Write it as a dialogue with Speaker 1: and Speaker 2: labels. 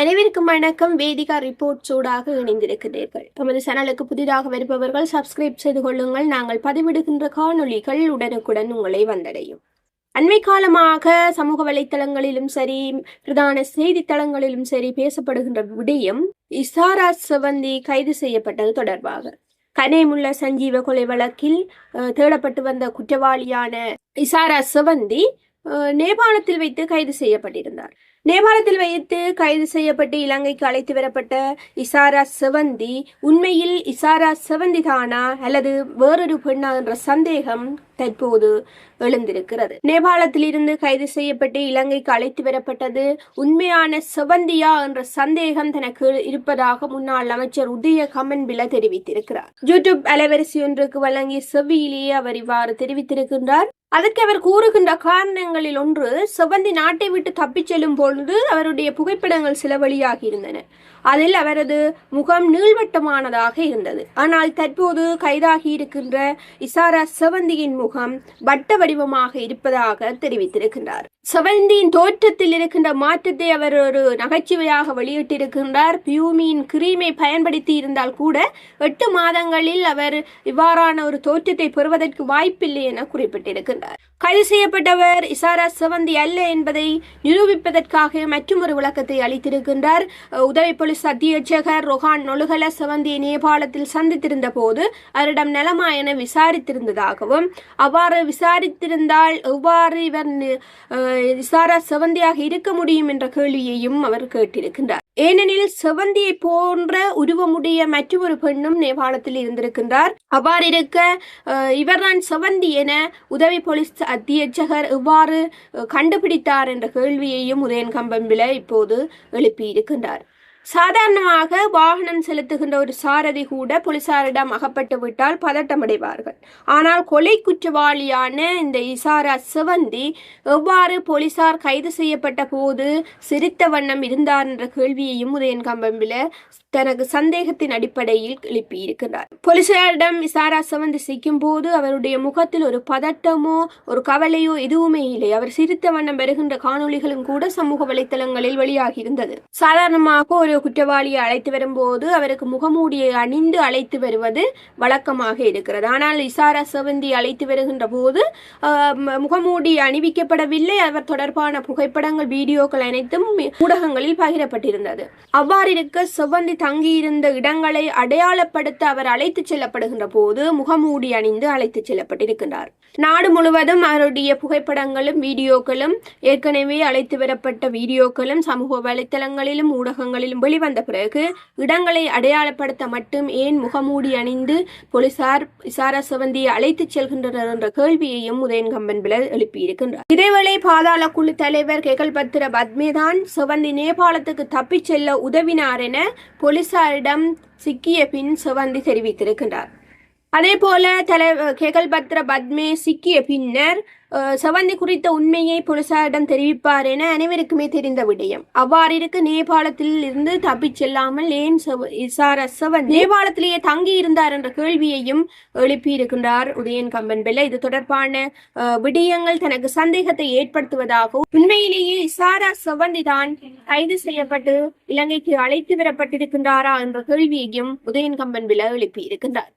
Speaker 1: அனைவருக்கும் வணக்கம். வேதிகா ரிப்போர்ட் சூடாக இணைந்திருக்கிறீர்கள். நமது சேனலுக்கு புதிதாக வருபவர்கள் சப்ஸ்கிரைப் செய்து கொள்ளுங்கள். நாங்கள் பதிவிடுகின்ற காணொளிகள் உடனுக்குடன் உங்களை வந்தடையும். அண்மை காலமாக சமூக வலைத்தளங்களிலும் சரி, பிரதான செய்தித்தளங்களிலும் சரி பேசப்படுகின்ற விடயம் இசாரா செவந்தி கைது செய்யப்பட்டது தொடர்பாக. கனேமுள்ள சஞ்சீவ கொலை வழக்கில் தேடப்பட்டு வந்த குற்றவாளியான இசாரா செவந்தி நேபாளத்தில் வைத்து கைது செய்யப்பட்டிருந்தார். நேபாளத்தில் வைத்து கைது செய்யப்பட்டு இலங்கைக்கு அழைத்து வரப்பட்ட இசாரா செவந்தி உண்மையில் இசாரா செவந்தி தானா அல்லது வேறொரு பெண்ணா என்ற சந்தேகம் தற்போது எழுந்திருக்கிறது. நேபாளத்தில் இருந்து கைது செய்யப்பட்டு இலங்கைக்கு அழைத்து வரப்பட்டது உண்மையான செவந்தியா என்ற சந்தேகம் தனக்கு இருப்பதாக முன்னாள் அமைச்சர் உதய கமன்பில தெரிவித்திருக்கிறார். யூடியூப் அலைவரிசை ஒன்றுக்கு வழங்கிய செவ்வியிலேயே அவர் இவ்வாறு தெரிவித்திருக்கின்றார். அதற்கு அவர் கூறுகின்ற காரணங்களில் ஒன்று, செவந்தி நாட்டை விட்டு தப்பிச் செல்லும் பொழுது அவருடைய புகைப்படங்கள் சில வெளியாகி இருந்தன. அதில் அவரது முகம் நீள்வட்டமானதாக இருந்தது. ஆனால் தற்போது கைதாகி இருக்கின்ற இசாரா செவந்தியின் முகம் வட்ட வடிவமாக இருப்பதாக தெரிவித்திருக்கின்றார். செவந்தியின் தோற்றத்தில் இருக்கின்ற மாற்றத்தை அவர் ஒரு நகைச்சுவையாக வெளியிட்டிருக்கின்றார். பியூமியின் கிரீமை பயன்படுத்தி இருந்தால் கூட 8 மாதங்களில் அவர் இவ்வாறான ஒரு தோற்றத்தை பெறுவதற்கு வாய்ப்பில்லை என குறிப்பிட்டிருக்கின்றார். கைது செய்யப்பட்டவர் இசாரா செவந்தி அல்ல என்பதை நிரூபிப்பதற்காக மற்றொரு விளக்கத்தை அளித்திருக்கின்றார். உதவி போலீஸ் அத்தியட்சகர் ரொஹான் நொலுகல செவந்தியை நேபாளத்தில் சந்தித்திருந்த போது அவரிடம் நலமா என விசாரித்திருந்ததாகவும், அவ்வாறு விசாரித்திருந்தால் எவ்வாறு இவர் இசாரா செவந்தியாக இருக்க முடியும் என்ற கேள்வியையும் அவர் கேட்டிருக்கின்றார். ஏனெனில் செவந்தியை போன்ற உருவமுடைய மற்றொரு பெண்ணும் நேபாளத்தில் இருந்திருக்கின்றார். அவ்வாறு இருக்க இவர்தான் செவந்தி என உதவி போலீஸ் அத்தியட்சகர் எவ்வாறு கண்டுபிடித்தார் என்ற கேள்வியையும் உதயன் கம்பம்பில இப்போது எழுப்பியிருக்கின்றார். சாதாரணமாக வாகனம் செலுத்துகின்ற ஒரு சாரதி கூட போலீசாரிடம் அகப்பட்டு விட்டால் பதட்டமடைவார்கள். ஆனால் கொலை குற்றவாளியான இந்த இசாரா செவந்தி எவ்வாறு போலீசார் கைது செய்யப்பட்ட போது சிரித்த வண்ணம் இருந்தார் என்ற கேள்வியையும் உதயன் கம்பம்பில தனக்கு சந்தேகத்தின் அடிப்படையில் எழுப்பியிருக்கிறார். போலீசாரிடம் இசாரா செவந்தி சிக்கும் போது அவருடைய முகத்தில் ஒரு பதட்டமோ ஒரு கவலையோ எதுவுமே இல்லை. அவர் சிரித்த வண்ணம் வருகின்ற காணொளிகளும் கூட சமூக வலைத்தளங்களில் வெளியாகி இருந்தது. சாதாரணமாக ஒரு குற்றவாளியை அழைத்து வரும்போது அவருக்கு முகமூடியை அணிந்து அழைத்து வருவது வழக்கமாக இருக்கிறது. ஆனால் இசாரா செவந்தி அழைத்து வருகின்ற போது முகமூடி அணிவிக்கப்படவில்லை. அவர் தொடர்பான புகைப்படங்கள், வீடியோக்கள் அனைத்தும் ஊடகங்களில் பகிரப்பட்டிருந்தது. அவ்வாறு இருக்க செவந்தி தங்கியிருந்த இடங்களை அடையாளப்படுத்த அவர் அழைத்து செல்லப்படுகின்ற போது முகமூடி அணிந்து அழைத்து செல்லப்பட்டிருக்கிறார். நாடு முழுவதும் அவருடைய புகைப்படங்களும் வீடியோக்களும், ஏற்கனவே அழைத்து வரப்பட்ட வீடியோக்களும் சமூக வலைத்தளங்களிலும் ஊடகங்களிலும் வெளிவந்த பிறகு இடங்களை அடையாளப்படுத்த மட்டும் ஏன் முகமூடி அணிந்து போலீசார் இசாரா செவந்தியை அழைத்து செல்கின்றனர் என்ற கேள்வியையும் உதயன் கம்பன்பில எழுப்பியிருக்கின்றார். இதேவேளை பாதாள குழு தலைவர் கெகல்பத்ர பத்மேதான் செவந்தி நேபாளத்துக்கு தப்பிச் செல்ல உதவினார் என போலீசாரிடம் சிக்கிய பின் செவந்தி தெரிவித்திருக்கின்றார். அதே போல கெகல்பத்ர பத்மே சிக்கிய பின்னர் செவந்தி குறித்த உண்மையை போலீசாரிடம் தெரிவிப்பார் என அனைவருக்குமே தெரிந்த விடயம். அவ்வாறு இருக்க நேபாளத்தில் இருந்து தப்பிச் செல்லாமல் ஏன் இசாரா செவந்தி நேபாளத்திலேயே தங்கி இருந்தார் என்ற கேள்வியையும் எழுப்பியிருக்கின்றார் உதயன் கம்பன்பில. இது தொடர்பான விடயங்கள் தனக்கு சந்தேகத்தை ஏற்படுத்துவதாகவும், உண்மையிலேயே இசாரா செவந்தி தான் கைது செய்யப்பட்டு இலங்கைக்கு அழைத்து வரப்பட்டிருக்கின்றாரா என்ற கேள்வியையும் உதயன் கம்பன்பில எழுப்பியிருக்கின்றார்.